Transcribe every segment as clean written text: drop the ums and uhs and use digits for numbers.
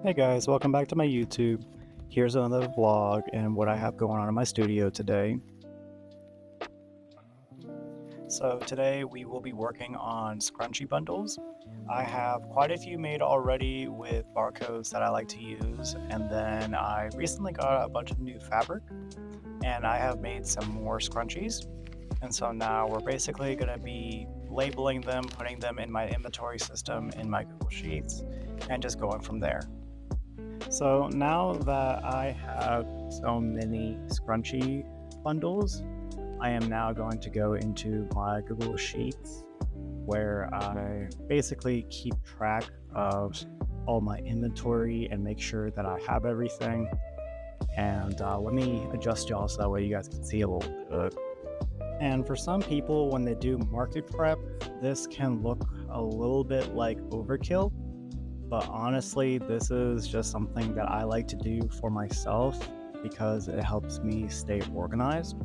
Hey guys, welcome back to my YouTube. Here's another vlog and what I have going on in my studio today. So today we will be working on scrunchie bundles. I have quite a few made already with barcodes that I like to use, and then I recently got a bunch of new fabric and I have made some more scrunchies. And so now we're basically going to be labeling them, putting them in my inventory system in my Google Sheets, and just going from there. So now that I have so many scrunchie bundles, I am now going to go into my Google Sheets where I basically keep track of all my inventory and make sure that I have everything. And let me adjust y'all so that way you guys can see a little bit. And for some people, when they do market prep, this can look a little bit like overkill. But honestly, this is just something that I like to do for myself because it helps me stay organized.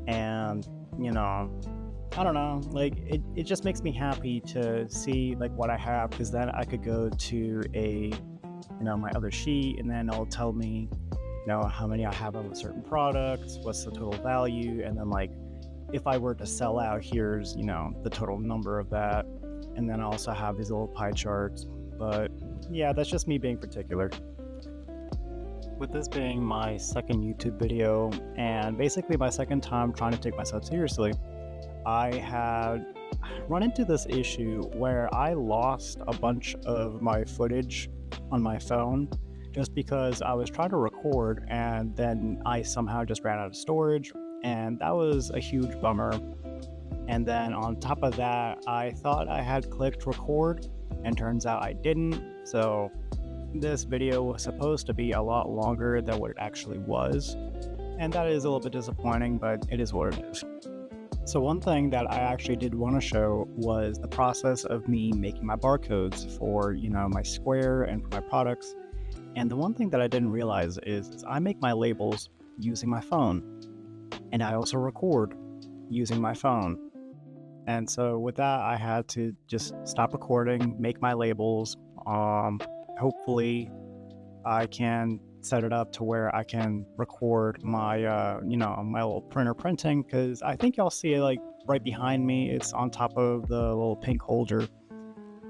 And, I don't know, like it just makes me happy to see like what I have, because then I could go to my other sheet and then it'll tell me, how many I have of a certain product, what's the total value, and then like if I were to sell out, here's, the total number of that. And then I also have these little pie charts. But yeah, that's just me being particular. With this being my second YouTube video and basically my second time trying to take myself seriously, I had run into this issue where I lost a bunch of my footage on my phone just because I was trying to record and then I somehow just ran out of storage, and that was a huge bummer. And then on top of that, I thought I had clicked record, and turns out I didn't. So this video was supposed to be a lot longer than what it actually was, and that is a little bit disappointing, but it is what it is. So one thing that I actually did want to show was the process of me making my barcodes for my Square and for my products. And the one thing that I didn't realize is I make my labels using my phone, and I also record using my phone. And so with that, I had to just stop recording, make my labels. Hopefully I can set it up to where I can record my, my little printer printing, because I think y'all see it like right behind me. It's on top of the little pink holder.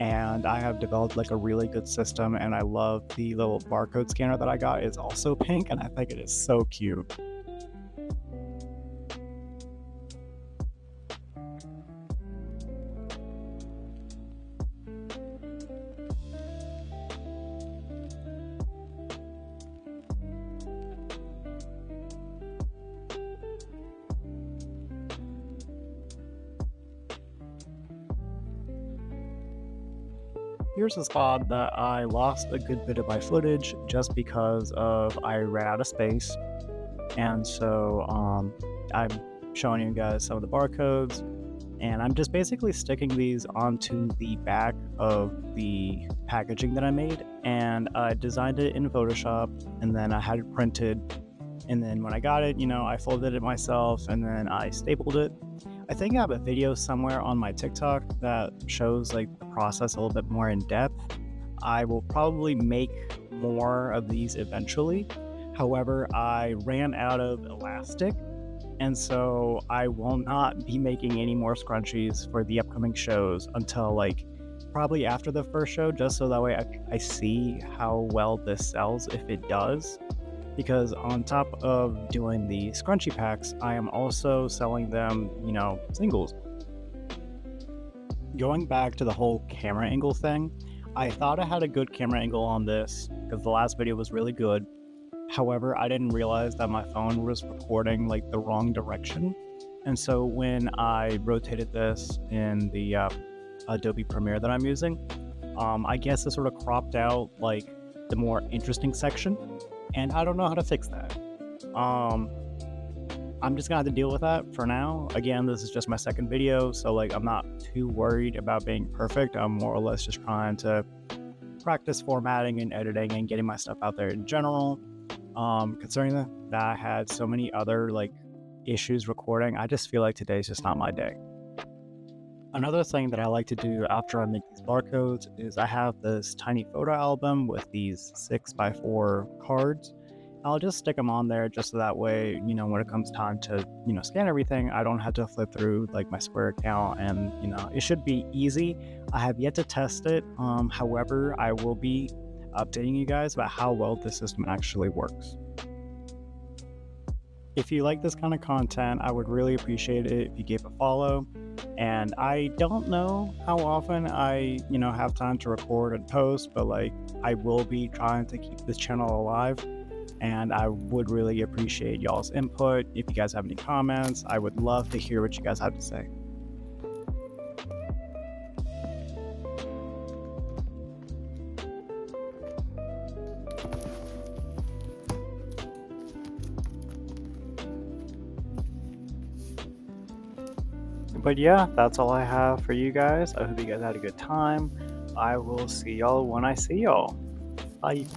And I have developed like a really good system, and I love the little barcode scanner that I got. It's also pink, and I think it is so cute. Here's a spot that I lost a good bit of my footage just because of I ran out of space. And so I'm showing you guys some of the barcodes, and I'm just basically sticking these onto the back of the packaging that I made. And I designed it in Photoshop, and then I had it printed. And then when I got it, I folded it myself, and then I stapled it. I think I have a video somewhere on my TikTok that shows like the process a little bit more in depth. I will probably make more of these eventually. However, I ran out of elastic, and so I will not be making any more scrunchies for the upcoming shows until like probably after the first show, just so that way I see how well this sells, if it does. Because on top of doing the scrunchie packs, I am also selling them, singles. Going back to the whole camera angle thing, I thought I had a good camera angle on this because the last video was really good. However, I didn't realize that my phone was recording like the wrong direction. And so when I rotated this in the Adobe Premiere that I'm using, I guess it sort of cropped out like the more interesting section. And I don't know how to fix that. I'm just gonna have to deal with that for now. Again, this is just my second video, so like I'm not too worried about being perfect. I'm more or less just trying to practice formatting and editing and getting my stuff out there in general. Considering that I had so many other like issues recording, I just feel like today's just not my day. Another thing that I like to do after I make these barcodes is I have this tiny photo album with these 6x4 cards. I'll just stick them on there just so that way, when it comes time to, scan everything, I don't have to flip through like my Square account and, it should be easy. I have yet to test it. However, I will be updating you guys about how well this system actually works. If you like this kind of content, I would really appreciate it if you gave a follow. And I don't know how often I, have time to record and post, but like I will be trying to keep this channel alive. And I would really appreciate y'all's input. If you guys have any comments, I would love to hear what you guys have to say. But yeah, that's all I have for you guys. I hope you guys had a good time. I will see y'all when I see y'all. Bye.